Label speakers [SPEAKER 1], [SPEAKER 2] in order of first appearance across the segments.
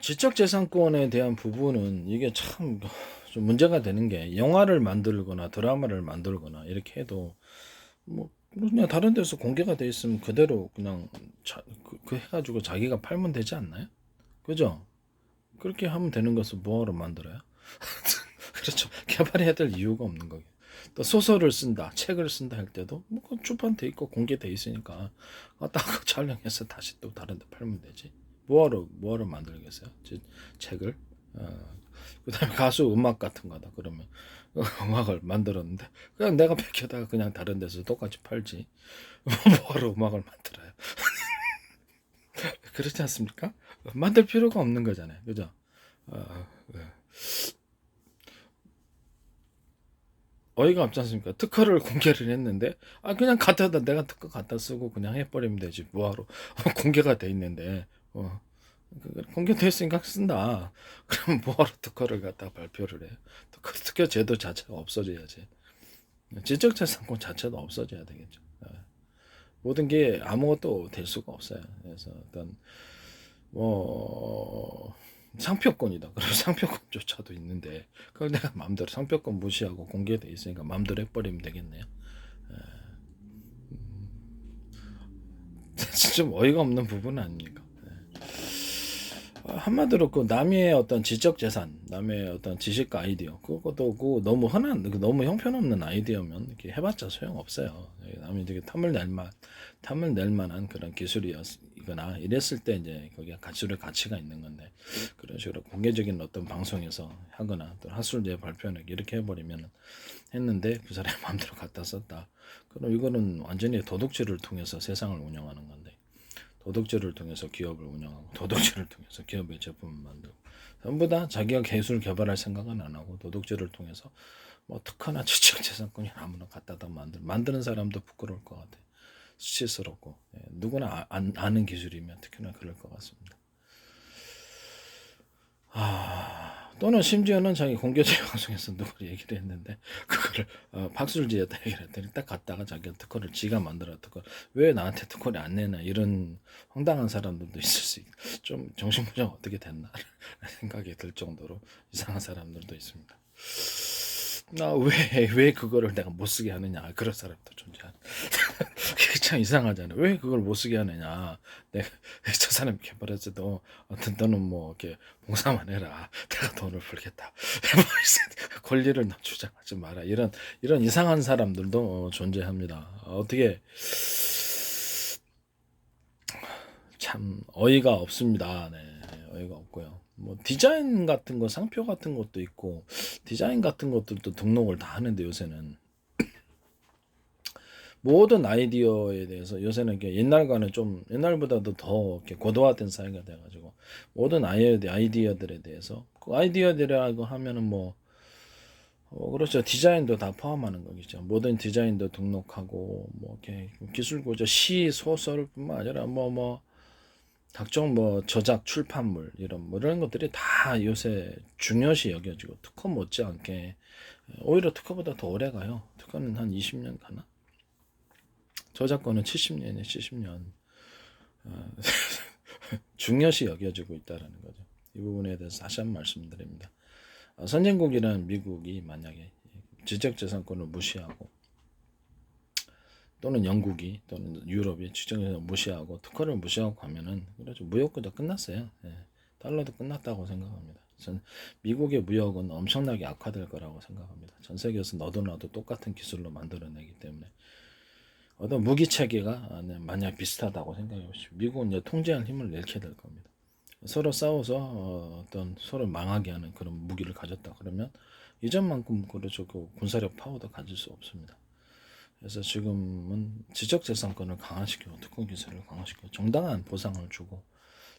[SPEAKER 1] 지적재산권에 대한 부분은 이게 참 좀 문제가 되는 게 영화를 만들거나 드라마를 만들거나 이렇게 해도 뭐 그냥 다른 데서 공개가 돼 있으면 그대로 그냥 그 해가지고 자기가 팔면 되지 않나요? 그죠? 그렇게 하면 되는 것을 뭐하러 만들어요? 그렇죠. 개발해야 될 이유가 없는 거예요. 또 소설을 쓴다, 책을 쓴다 할 때도 뭐 출판돼 있고 공개돼 있으니까 딱 촬영해서 다시 또 다른 데 팔면 되지. 뭐하러 만들겠어요? 책을. 그다음에 가수 음악 같은 거다 그러면 음악을 만들었는데 그냥 내가 베껴다가 그냥 다른 데서 똑같이 팔지. 뭐하러 음악을 만들어요? 그렇지 않습니까? 만들 필요가 없는 거잖아요. 그죠? 네. 어이가 없지 않습니까? 특허를 공개를 했는데 그냥 갖다다 내가 특허 갖다 쓰고 그냥 해버리면 되지 뭐하러 공개가 돼 있는데 공개됐으니까 쓴다. 그럼 뭐하러 특허를 갖다 발표를 해? 특허 제도 자체가 없어져야지. 지적재산권 자체도 없어져야 되겠죠. 모든 게 아무것도 될 수가 없어요. 그래서 어떤 뭐 상표권이다. 그럼 상표권조차도 있는데 그걸 내가 마음대로 상표권 무시하고 공개돼 있으니까 마음대로 해버리면 되겠네요. 좀 어이가 없는 부분 아닙니까? 한마디로 그 남의 어떤 지적 재산, 남의 어떤 지식과 아이디어, 그것도 그 너무 흔한, 너무 형편없는 아이디어면 이렇게 해봤자 소용 없어요. 남이 되게 탐을 낼 만한 그런 기술이거나 이랬을 때 이제 거기에 가치가 있는 건데 그런 식으로 공개적인 어떤 방송에서 하거나 또 학술제 발표나 이렇게 해버리면 했는데 그 사람이 마음대로 갖다 썼다. 그럼 이거는 완전히 도둑질을 통해서 세상을 운영하는 건데. 도덕질을 통해서 기업을 운영하고 도덕질을 통해서 기업의 제품을 만들고 전부 다 자기가 기술 개발할 생각은 안 하고 도덕질을 통해서 뭐 특허나 지적재산권이 아무나 갖다다 만드는 사람도 부끄러울 것 같아. 수치스럽고 누구나 아는 기술이면 특히나 그럴 것 같습니다. 또는 심지어는 자기 공개적 방송에서 누구 얘기를 했는데 그거를 박술지에다 얘기를 했더니 딱 갔다가 자기가 특허를 지가 만들어 특허 왜 나한테 특허를 안 내나 이런 황당한 사람들도 있을 수 좀 정신무장 어떻게 됐나 생각이 들 정도로 이상한 사람들도 있습니다. 왜 그거를 내가 못 쓰게 하느냐 그런 사람도 존재하는 그게 참 이상하잖아요. 왜 그걸 못 쓰게 하느냐. 내가 저 사람이 개발했어도 어떤 너는 뭐 이렇게 봉사만 해라. 내가 돈을 벌겠다. 권리를 주장하지 마라. 이런 이상한 사람들도 존재합니다. 어떻게 참 어이가 없습니다. 네, 어이가 없고요. 뭐 디자인 같은 거, 상표 같은 것도 있고 디자인 같은 것들도 등록을 다 하는데 요새는 모든 아이디어에 대해서 요새는 이렇게 옛날과는 좀 옛날보다도 더 이렇게 고도화된 사회가 돼가지고 모든 아이디어들에 대해서 그 아이디어들이라고 하면은 뭐 그렇죠. 디자인도 다 포함하는 거겠죠. 모든 디자인도 등록하고 뭐 이렇게 기술고저 시 소설뿐만 아니라 뭐 각종 뭐 저작 출판물 이런 것들이 다 요새 중요시 여겨지고 특허 못지않게 오히려 특허보다 더 오래 가요. 특허는 한 20년 가나? 저작권은 70년에 70년 중요시 여겨지고 있다라는 거죠. 이 부분에 대해서 다시 한번 말씀드립니다. 선진국이라는 미국이 만약에 지적재산권을 무시하고 또는 영국이 또는 유럽이 지적재산을 무시하고 특허를 무시하고 하면은 그렇죠. 무역도 끝났어요. 달러도 끝났다고 생각합니다. 전 미국의 무역은 엄청나게 악화될 거라고 생각합니다. 전 세계에서 너도 나도 똑같은 기술로 만들어내기 때문에 어떤 무기 체계가 만약 비슷하다고 생각해 보십시오. 미국은 이제 통제할 힘을 잃게 될 겁니다. 서로 싸워서 어떤 서로 망하게 하는 그런 무기를 가졌다 그러면 이전만큼 그렇죠. 그 군사력 파워도 가질 수 없습니다. 그래서 지금은 지적재산권을 강화시키고 특권 기술을 강화시키고 정당한 보상을 주고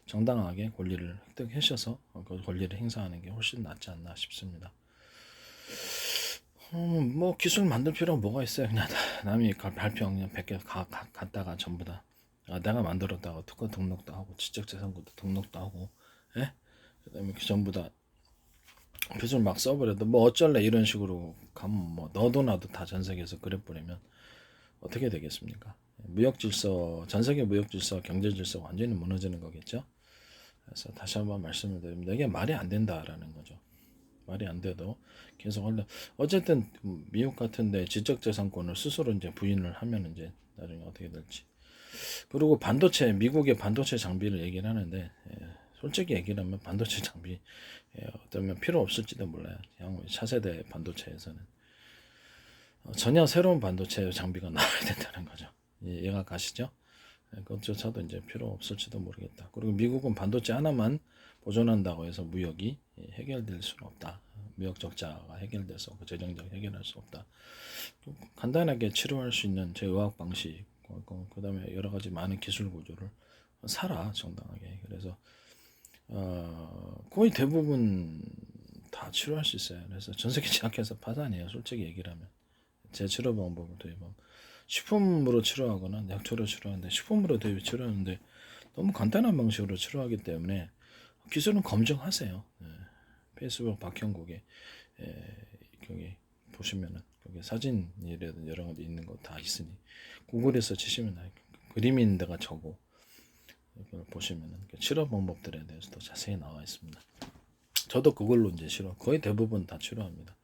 [SPEAKER 1] 정당하게 권리를 획득하셔서 그 권리를 행사하는 게 훨씬 낫지 않나 싶습니다. 뭐 기술 만들 필요가 뭐가 있어요? 그냥 남이 발표 그냥 100개 갖다가 전부 다 내가 만들었다고 특허 등록도 하고 지적재산권도 등록도 하고 그다음에 전부 다 기술 막 써버려도 뭐 어쩔래 이런 식으로 가면 뭐 너도 나도 다 전 세계에서 그래버리면 어떻게 되겠습니까? 무역 질서 전 세계 무역 질서 경제 질서 완전히 무너지는 거겠죠. 그래서 다시 한번 말씀을 드립니다. 이게 말이 안 된다라는 거죠. 말이 안 돼도 계속 하려. 어쨌든 미국 같은데 지적재산권을 스스로 이제 부인을 하면 이제 나중에 어떻게 될지. 그리고 반도체, 미국의 반도체 장비를 얘기를 하는데, 솔직히 얘기를 하면 반도체 장비 어쩌면 필요 없을지도 몰라요. 그냥 차세대 반도체에서는 전혀 새로운 반도체 장비가 나와야 된다는 거죠. 이해가 가시죠? 그것조차도 이제 필요 없을지도 모르겠다. 그리고 미국은 반도체 하나만 보존한다고 해서 무역이 해결될 수는 없다. 무역 적자가 해결돼서 재정적 해결할 수 없다. 간단하게 치료할 수 있는 제 의학 방식, 그다음에 여러 가지 많은 기술 구조를 살아 정당하게. 그래서 거의 대부분 다 치료할 수 있어요. 그래서 전 세계 제약회사 파산이에요. 솔직히 얘기를 하면 제 치료 방법을 도입하면 식품으로 치료하거나 약초로 치료하는데 식품으로 치료하는데 너무 간단한 방식으로 치료하기 때문에 기술은 검증하세요. 페이스북 박형국에 거기 보시면은 거기 사진이라든 여러 가지 있는 거 다 있으니 구글에서 치시면 그림이 있는 데가 적고 이걸 보시면은 치료 방법들에 대해서도 자세히 나와 있습니다. 저도 그걸로 이제 거의 대부분 다 치료합니다.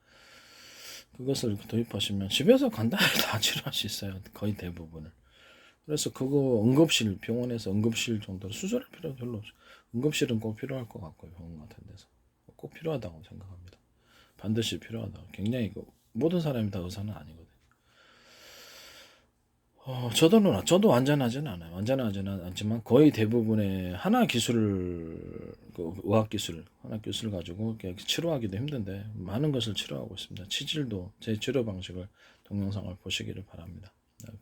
[SPEAKER 1] 그것을 도입하시면 집에서 간단하게 다 치료할 수 있어요. 거의 대부분을. 그래서 그거 응급실, 병원에서 응급실 정도로 수술할 필요 별로 없어요. 응급실은 꼭 필요할 것 같고요. 병원 같은 데서. 꼭 필요하다고 생각합니다. 반드시 필요하다고. 굉장히 모든 사람이 다 의사는 아니거든요. 저도 완전하진 않아요. 완전하지는 않지만 거의 대부분의 하나 기술, 의학 기술, 하나 기술 가지고 치료하기도 힘든데 많은 것을 치료하고 있습니다. 치질도 제 치료 방식을 동영상을 보시기를 바랍니다.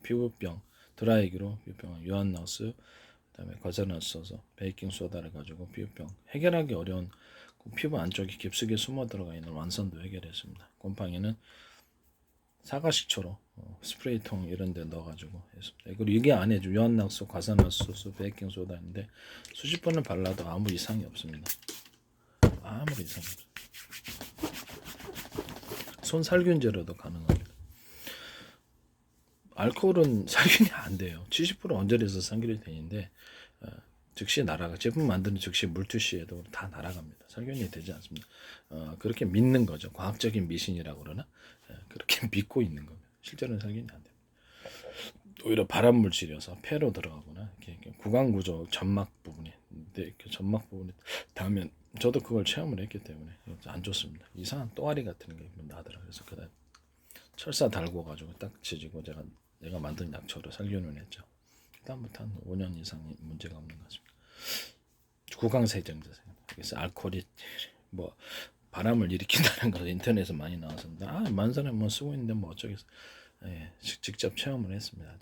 [SPEAKER 1] 피부병, 드라이기로 피부병, 유한낙스, 그다음에 과자를 써서 베이킹 소다를 가지고 피부병 해결하기 어려운 피부 안쪽에 깊숙이 숨어 들어가 있는 완선도 해결했습니다. 곰팡이는 사과식초로 스프레이통 이런 데 넣어가지고 했습니다. 그리고 이게 안에 유한낙수, 과산화수소, 베이킹소다인데 수십 번을 발라도 아무 이상이 없습니다. 아무리 이상이 없어요. 손 살균제로도 가능합니다. 알코올은 살균이 안 돼요. 70% 원자력에서 살균이 되는데 즉시 날아가. 제품 만드는 즉시 물투시에도 다 날아갑니다. 살균이 되지 않습니다. 그렇게 믿는 거죠. 과학적인 미신이라고 그러나 그렇게 믿고 있는 겁니다. 실제로는 살균이 안 됩니다. 오히려 발암물질이어서 폐로 들어가거나 이렇게 구강구조 점막 부분에 점막 부분에 닿으면 저도 그걸 체험을 했기 때문에 안 좋습니다. 이상한 또아리 같은 게 나더라고요. 그래서 그다음 철사 달고 가지고 딱 지지고 내가 만든 약초로 살균을 했죠. 그다음부터 한 5년 이상 문제가 없는 것 같습니다. 구강세정제. 그래서 알코올이 뭐 바람을 일으킨다는 거 인터넷에 많이 나왔습니다. 많은 사람이 뭐 쓰고 있는데 뭐 어쩌겠어. 직접 체험을 했습니다.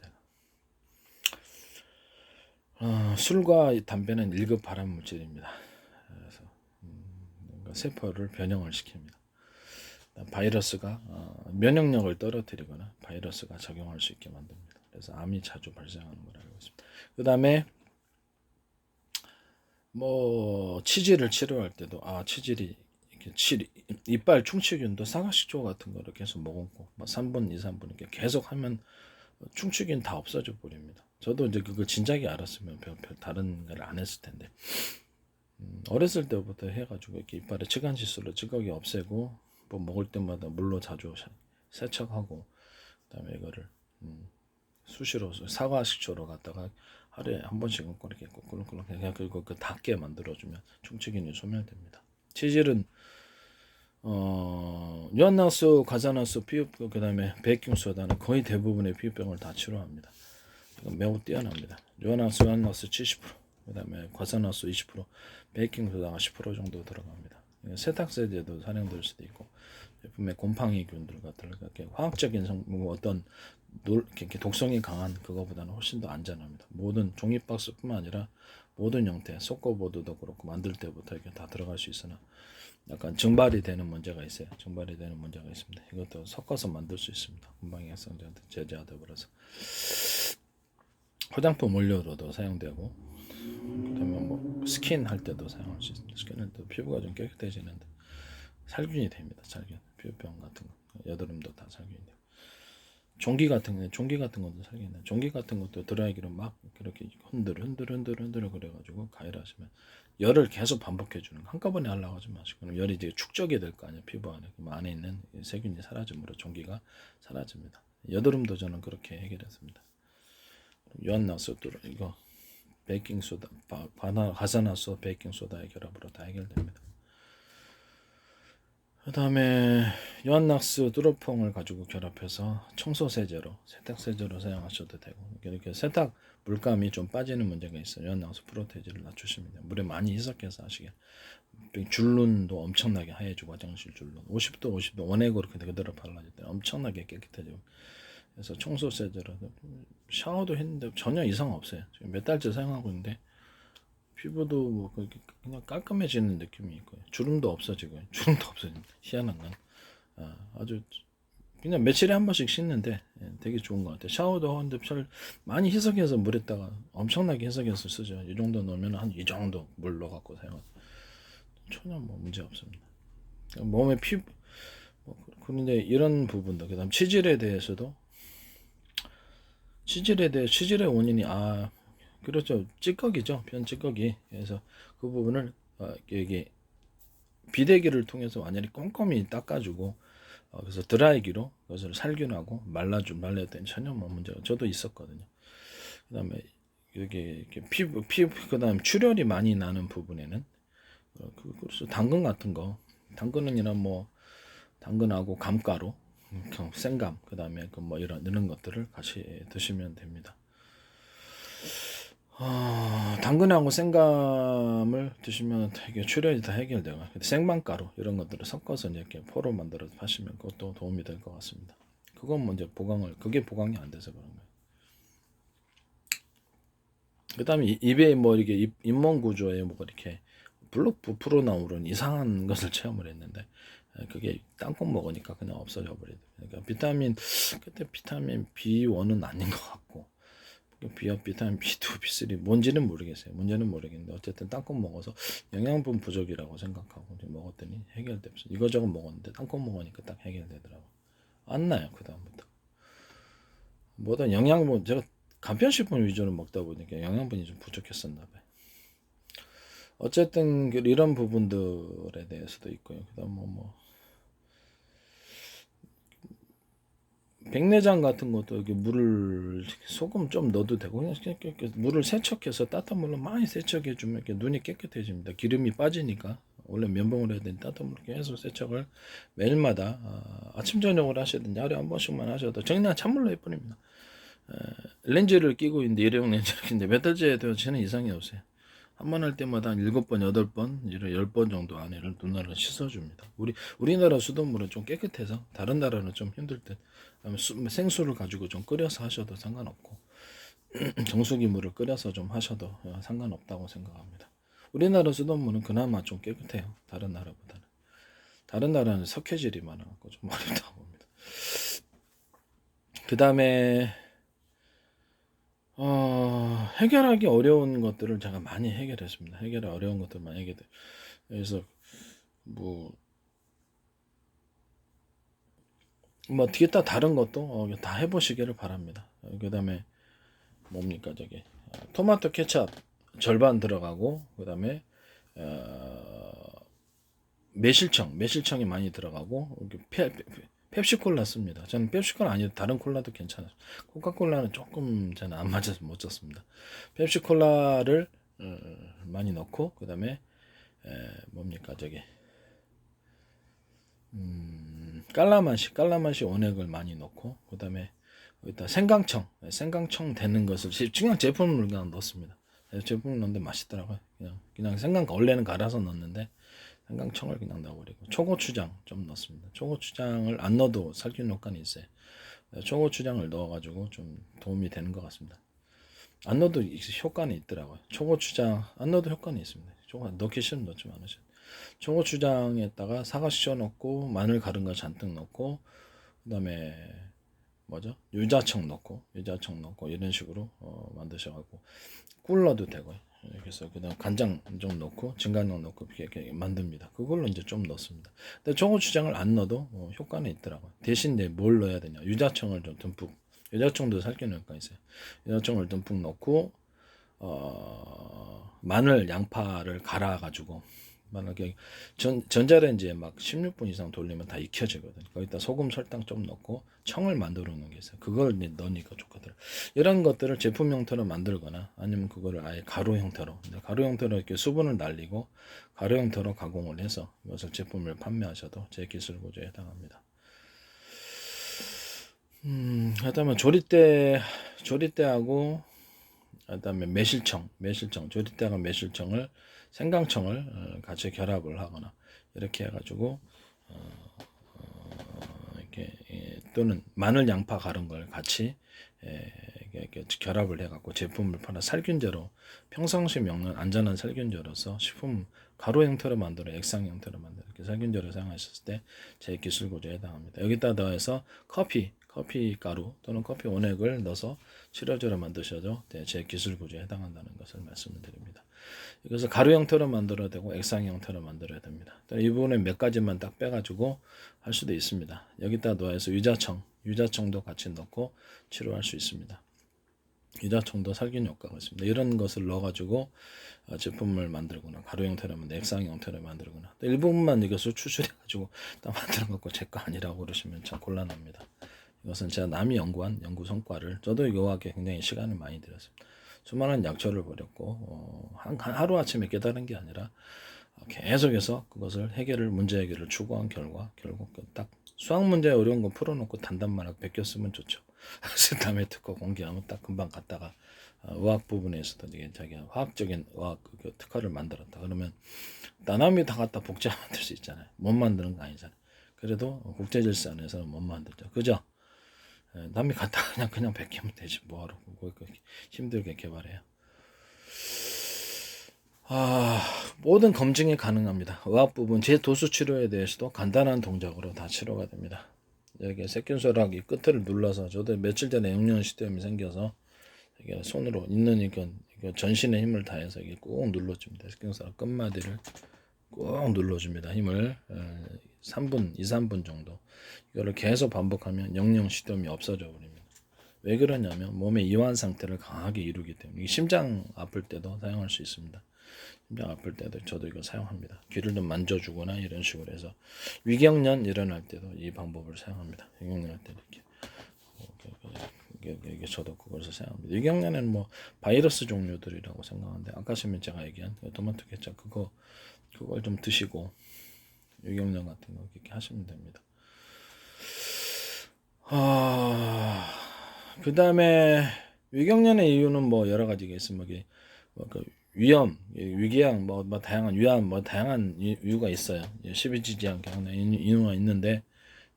[SPEAKER 1] 술과 담배는 1급 발암 물질입니다. 그래서 세포를 변형을 시킵니다. 바이러스가 면역력을 떨어뜨리거나 바이러스가 작용할 수 있게 만듭니다. 그래서 암이 자주 발생하는 걸 알고 있습니다. 그 다음에 뭐 치질을 치료할 때도 치질이 이렇게 이빨 충치균도 사과식초 같은 거를 계속 먹고 뭐 3분, 2, 3분 이렇게 계속 하면 충치균 다 없어져 버립니다. 저도 이제 그걸 진작에 알았으면 별 다른 걸 안 했을 텐데 어렸을 때부터 해가지고 이렇게 이빨에 치간칫솔로 찌꺼기 없애고 뭐 먹을 때마다 물로 자주 세척하고 그다음에 이거를 수시로 사과식초로 갖다가 하루에 한 번씩은 이렇게 꿀렁꿀렁 그냥 그리고 그 닿게 만들어주면 충치균이 소멸됩니다. 치질은 유한낙수, 과산화수, 피부병, 그다음에 베이킹소다는 거의 대부분의 피부병을 다 치료합니다. 매우 뛰어납니다. 유한낙수 70%, 그다음에 과산화수 20%, 베이킹소다가 10% 정도 들어갑니다. 세탁세제도 사용될 수도 있고 제품에 곰팡이균들 같은 화학적인 성분 어떤 이렇게 독성이 강한 그거보다는 훨씬 더 안전합니다. 모든 종이박스뿐만 아니라 모든 형태, 속거보드도 그렇고 만들 때부터 이렇게 다 들어갈 수 있으나 약간 증발이 되는 문제가 있어요. 증발이 되는 문제가 있습니다. 이것도 섞어서 만들 수 있습니다. 곰팡이 핵성제한테 제재하다 버려서 화장품 원료로도 사용되고 그다음에 뭐 스킨 할 때도 사용할 수 있습니다. 스킨 할 때 피부가 좀 깨끗해지는데 살균이 됩니다. 살균, 피부병 같은 거, 여드름도 다 살균이 돼요. 종기 같은 것도 살균이 돼요. 종기 같은 것도 드라이기로 막 이렇게 흔들어 그래가지고 가열하시면 열을 계속 반복해 주는 거. 한꺼번에 하려고 하지 마시고. 그럼 열이 이제 축적이 될 거 아니에요. 피부 안에. 그럼 안에 있는 세균이 사라짐으로 종기가 사라집니다. 여드름도 저는 그렇게 해결했습니다. 유한낙스 이거 베이킹소다, 가사나소 베이킹소다의 결합으로 다 해결됩니다. 그 다음에 유한낙스 뚜러퐁을 가지고 결합해서 청소세제로, 세탁세제로 사용하셔도 되고, 이렇게 세탁 물감이 좀 빠지는 문제가 있어요. 유한낙스 프로테이지를 낮추시면 돼요. 물에 많이 희석해서 하시게. 줄눈도 엄청나게 하얘지고, 화장실 줄눈 50도 50도 원액으로 그대로 발라질 때 엄청나게 깨끗해지고. 그래서 청소세제로 샤워도 했는데 전혀 이상 없어요. 지금 몇 달째 사용하고 있는데 피부도 뭐 그냥 깔끔해지는 느낌이 있고요. 주름도 없어지고요. 주름도 없어집니다. 희한한 건 아주 그냥 며칠에 한 번씩 씻는데 되게 좋은 것 같아요. 샤워도 하는데 많이 희석해서 물에다가 엄청나게 희석해서 쓰죠. 이 정도 넣으면 한 이 정도 물 넣어갖고 사용하죠. 전혀 뭐 문제 없습니다. 몸에 피부 그런데 이런 부분도 그다음 치질에 대해서도 치질의 원인이 그렇죠. 찌꺼기죠. 편 찌꺼기. 그래서 그 부분을 여기 비대기를 통해서 완전히 꼼꼼히 닦아주고 그래서 드라이기로 그것을 살균하고 말렸더니 전혀 뭐 문제가 저도 있었거든요. 그다음에 여기 이렇게 피부 그다음 출혈이 많이 나는 부분에는 그래서 당근 같은 거 당근은이나 뭐 당근하고 감가루 생감 그다음에 그 뭐 이런 것들을 같이 드시면 됩니다. 당근하고 생감을 드시면 되게 출혈이 다 해결되고 생방가루 이런 것들을 섞어서 이제 이렇게 포로 만들어서 파시면 그것도 도움이 될 것 같습니다. 그건 먼저 그게 보강이 안 돼서 그런 거예요. 그 다음에 입에 뭐 이렇게 잇몸 구조에 뭐 이렇게 블록 부풀어 나오는 이상한 것을 체험을 했는데 그게 땅콩 먹으니까 그냥 없어져 버리더라고요. 그러니까 그때 비타민 B1은 아닌 것 같고 비타민 B2, B3 뭔지는 모르겠어요. 문제는 모르겠는데 어쨌든 땅콩 먹어서 영양분 부족이라고 생각하고 먹었더니 해결됐어요. 이거저거 먹었는데 땅콩 먹으니까 딱 해결되더라고요. 안 나요 그 다음부터. 뭐든 영양분 제가 간편식품 위주로 먹다 보니까 영양분이 좀 부족했었나 봐요. 어쨌든 이런 부분들에 대해서도 있고요. 그다음 백내장 같은 것도 여기 물을 소금 좀 넣어도 되고 그냥 물을 세척해서 따뜻한 물로 많이 세척해 주면 이렇게 눈이 깨끗해집니다. 기름이 빠지니까 원래 면봉을 해야 되는데 따뜻한 물로 계속 세척을 매일마다 아침 저녁으로 하시든지 하루에 한 번씩만 하셔도 그냥 찬물로 해버립니다. 렌즈를 끼고 있는데 일회용 렌즈를 끼는데 몇 달째 해도 저는 이상이 없어요. 한 번 할 때마다 한 7번, 8번, 10번 정도 안에를 눈알을 씻어줍니다. 우리나라 수돗물은 좀 깨끗해서 다른 나라는 좀 힘들 때 생수를 가지고 좀 끓여서 하셔도 상관없고 정수기 물을 끓여서 좀 하셔도 상관없다고 생각합니다. 우리나라 수돗물은 그나마 좀 깨끗해요. 다른 나라보다는. 다른 나라는 석회질이 많아서 좀 어렵다고 봅니다. 그 다음에 해결하기 어려운 것들을 제가 많이 해결했습니다. 해결하기 어려운 것들 많이 해결해. 그래서 뭐 어떻게 다 다른 것도 다 해보시기를 바랍니다. 그 다음에 뭡니까 저기 토마토 케첩 절반 들어가고 그 다음에 매실청이 많이 들어가고 펩시콜라 씁니다. 저는 펩시콜라 아니어도 다른 콜라도 괜찮아요. 코카콜라는 조금 저는 안 맞아서 못 썼습니다. 펩시콜라를 많이 넣고 그 다음에 뭡니까 저기 깔라만시 원액을 많이 넣고 그 다음에 여기다 생강청 되는 것을 그냥 제품을 그냥 넣습니다. 제품을 넣는데 맛있더라고요. 그냥 생강 원래는 갈아서 넣는데 생강청을 그냥 넣어버리고 초고추장 좀 넣습니다. 초고추장을 안 넣어도 살균 효과는 있어요. 초고추장을 넣어가지고 좀 도움이 되는 것 같습니다. 안 넣어도 효과는 있더라고요. 초고추장 안 넣어도 효과는 있습니다. 넣기 싫으면 넣지 않으셔도. 초고추장에다가 사과 씻어 넣고 마늘 갈은 거 잔뜩 넣고 그다음에 유자청 넣고 이런 식으로 만드셔가지고 꿀 넣어도 되고요. 그래서 그다음 간장 좀 넣고 진간장 넣고 이렇게 만듭니다. 그걸로 이제 좀 넣습니다. 근데 초고추장을 안 넣어도 효과는 있더라고요. 대신 뭘 넣어야 되냐? 유자청을 좀 듬뿍. 유자청도 살균 효과 있어요. 유자청을 듬뿍 넣고 마늘, 양파를 갈아가지고 만약에 전자레인지에 막 16분 이상 돌리면 다 익혀지거든. 거기다 소금, 설탕 좀 넣고 청을 만들어 놓은 게 있어요. 그걸 넣으니까 좋거든. 이런 것들을 제품 형태로 만들거나 아니면 그거를 아예 가루 형태로, 가루 형태로 이렇게 수분을 날리고 가루 형태로 가공을 해서 이것을 제품을 판매하셔도 제 기술 구조에 해당합니다. 그다음에 조리대하고 그다음에 매실청, 조리대가 매실청을 생강청을 같이 결합을 하거나 이렇게 해가지고 이렇게 또는 마늘, 양파 갈은 걸 같이 이렇게 결합을 해갖고 제품을 팔아 살균제로 평상시 먹는 안전한 살균제로서 식품 가루 형태로 만들어 액상 형태로 만들어 이렇게 살균제로 사용하셨을 때 제 기술 구조에 해당합니다. 여기다 더해서 커피 가루 또는 커피 원액을 넣어서 치료제로 만드셔도 제 기술 구조에 해당한다는 것을 말씀을 드립니다. 이것을 가루 형태로 만들어야 되고 액상 형태로 만들어야 됩니다. 이 부분에 몇 가지만 딱 빼가지고 할 수도 있습니다. 여기다 넣어서 유자청도 같이 넣고 치료할 수 있습니다. 유자청도 살균 효과가 있습니다. 이런 것을 넣어가지고 제품을 만들거나 가루 형태로 만들 액상 형태로 만들거나 일부분만 이것을 추출해가지고 딱 만들어 갖고 제 거 아니라고 그러시면 참 곤란합니다. 이것은 제가 남이 연구한 연구 성과를 저도 이거와 굉장히 시간을 많이 들였습니다. 수많은 약초를 버렸고 하루아침에 깨달은 게 아니라 계속해서 그것을 문제 해결을 추구한 결과 결국 딱 수학 문제 어려운 거 풀어놓고 단단말하고 베꼈으면 좋죠. 그래서 다음에 특허 공개하면 딱 금방 갔다가 의학 부분에서도 이게 자기가 화학적인 의학 특허를 만들었다 그러면 남이 다 갖다 복제 만들 수 있잖아요. 못 만드는 거 아니잖아요. 그래도 국제질서안에서는 못 만들죠. 그죠? 남이 갖다 그냥 베끼면 되지 뭐하러 힘들게 개발해요. 모든 검증이 가능합니다. 의학 부분 제 도수 치료에 대해서도 간단한 동작으로 다 치료가 됩니다. 여기 새끼손가락 이 끝을 눌러서 저도 며칠 전에 영양시스템이 생겨서 이게 손으로 있는 이거 전신의 힘을 다해서 이게 꾹 눌러줍니다. 새끼손가락 끝마디를 꾹 눌러줍니다. 힘을 2-3분 정도 이거를 계속 반복하면 영양시스템이 없어져 버립니다. 왜 그러냐면 몸의 이완 상태를 강하게 이루기 때문에 심장 아플 때도 사용할 수 있습니다. 심장 아플 때도 저도 이거 사용합니다. 귀를 좀 만져주거나 이런 식으로 해서 위경련 일어날 때도 이 방법을 사용합니다. 위경련 할 때도 이게 저도 그것을 사용합니다. 위경련은 뭐 바이러스 종류들이라고 생각하는데 아까 제가 얘기한 토마토 케첩 그걸 좀 드시고 위경련 같은 거 이렇게 하시면 됩니다. 그 다음에 위경련의 이유는 뭐 여러 가지가 있습니다. 그 위험, 위궤양, 다양한 위암, 다양한 이유가 있어요. 12지지한 경우는 이유가 있는데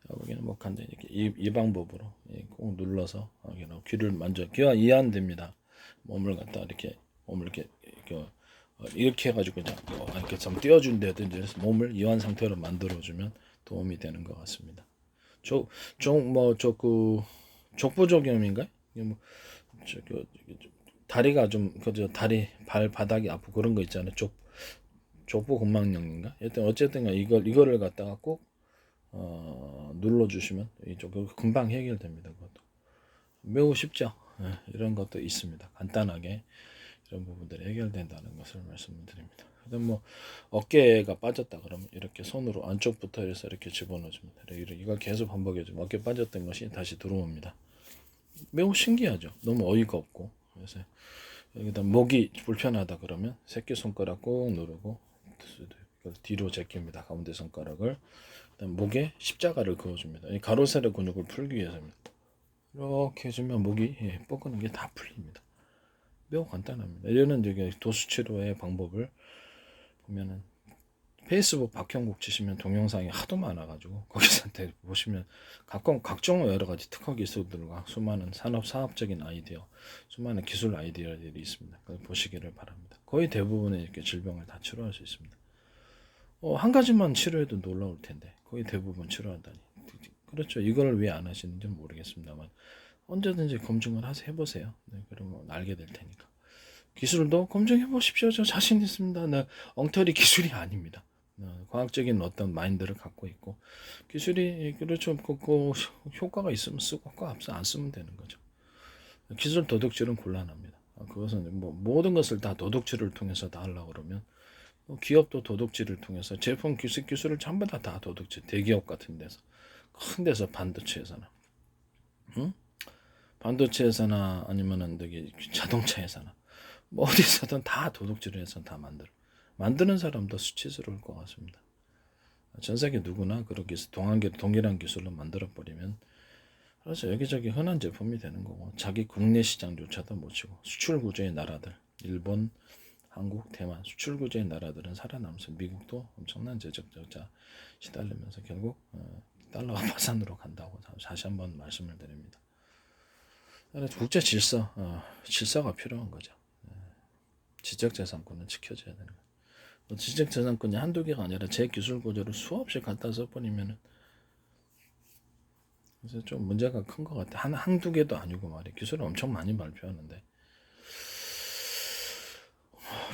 [SPEAKER 1] 여기는 간단히 이렇게 이 방법으로 꼭 눌러서 귀를 귀가 이완됩니다. 몸을 이렇게 해가지고 이렇게 좀 띄워준다든지 해서 몸을 이완 상태로 만들어주면 도움이 되는 것 같습니다. 족부족염인가요? 다리가 좀 다리 발바닥이 아프고 그런 거 있잖아요. 족부 근막염인가? 어쨌든 이거를 갖다가 꼭 눌러주시면 금방 해결됩니다. 그것도 매우 쉽죠. 이런 것도 있습니다. 간단하게 이런 부분들이 해결된다는 것을 말씀드립니다. 그다음 어깨가 빠졌다 그러면 이렇게 손으로 안쪽부터 해서 이렇게 집어넣어줍니다. 이걸 계속 반복해주면 어깨 빠졌던 것이 다시 들어옵니다. 매우 신기하죠. 너무 어이가 없고 그래서 여기다 목이 불편하다 그러면 새끼손가락 꼭 누르고 뒤로 제낍니다. 가운데 손가락을 그다음 목에 십자가를 그어줍니다. 이 가로세로 근육을 풀기 위해서입니다. 이렇게 해주면 목이 뻐근한 게 다 풀립니다. 매우 간단합니다. 이런 도수치료의 방법을 보면은 페이스북 박형국 치시면 동영상이 하도 많아가지고 거기서 보시면 각종 여러 가지 특허 기술들과 수많은 사업적인 아이디어, 수많은 기술 아이디어들이 있습니다. 보시기를 바랍니다. 거의 대부분의 이렇게 질병을 다 치료할 수 있습니다. 한 가지만 치료해도 놀라울 텐데 거의 대부분 치료한다니. 그렇죠. 이걸 왜 안 하시는지 모르겠습니다만 언제든지 검증을 해보세요. 그러면 알게 될 테니까. 기술도 검증해 보십시오. 저 자신 있습니다. 엉터리 기술이 아닙니다. 과학적인 어떤 마인드를 갖고 있고 기술이 그렇죠. 효과가 있으면 쓰고 안 쓰면 되는 거죠. 기술 도둑질은 곤란합니다. 그것은 뭐 모든 것을 다 도둑질을 통해서 다 하려고 그러면 기업도 도둑질을 통해서 제품 기술을 전부 다 도둑질. 대기업 같은 데서 큰 데서 반도체 회사나 응? 반도체 회사나 아니면은 저기 자동차 회사나 뭐 어디서든 다 도둑질을 해서 다 만드는 사람도 수치스러울 것 같습니다. 전 세계 누구나 그렇게 동일한 기술로 만들어 버리면 그래서 여기저기 흔한 제품이 되는 거고 자기 국내 시장조차도 못 치고 수출 구조의 나라들 일본, 한국, 대만 수출 구조의 나라들은 살아남면서 미국도 엄청난 재정 적자 시달리면서 결국 달러가 파산으로 간다고 다시 한번 말씀을 드립니다. 그래서 국제 질서가 필요한 거죠. 지적재산권은 지켜져야 되는 거예요. 지적재산권이 한두 개가 아니라 제 기술 구조를 수없이 갖다 써버리면은 그래서 좀 문제가 큰 것 같아. 한두 개도 아니고 말이야. 기술을 엄청 많이 발표하는데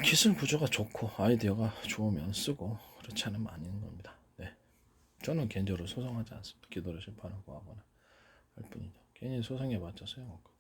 [SPEAKER 1] 기술 구조가 좋고 아이디어가 좋으면 쓰고 그렇지 않으면 아닌 겁니다. 네. 저는 개인적으로 소송하지 않습니다. 기도를 심판하고 하거나 할 뿐이죠. 괜히 소송해봤자 소용없고.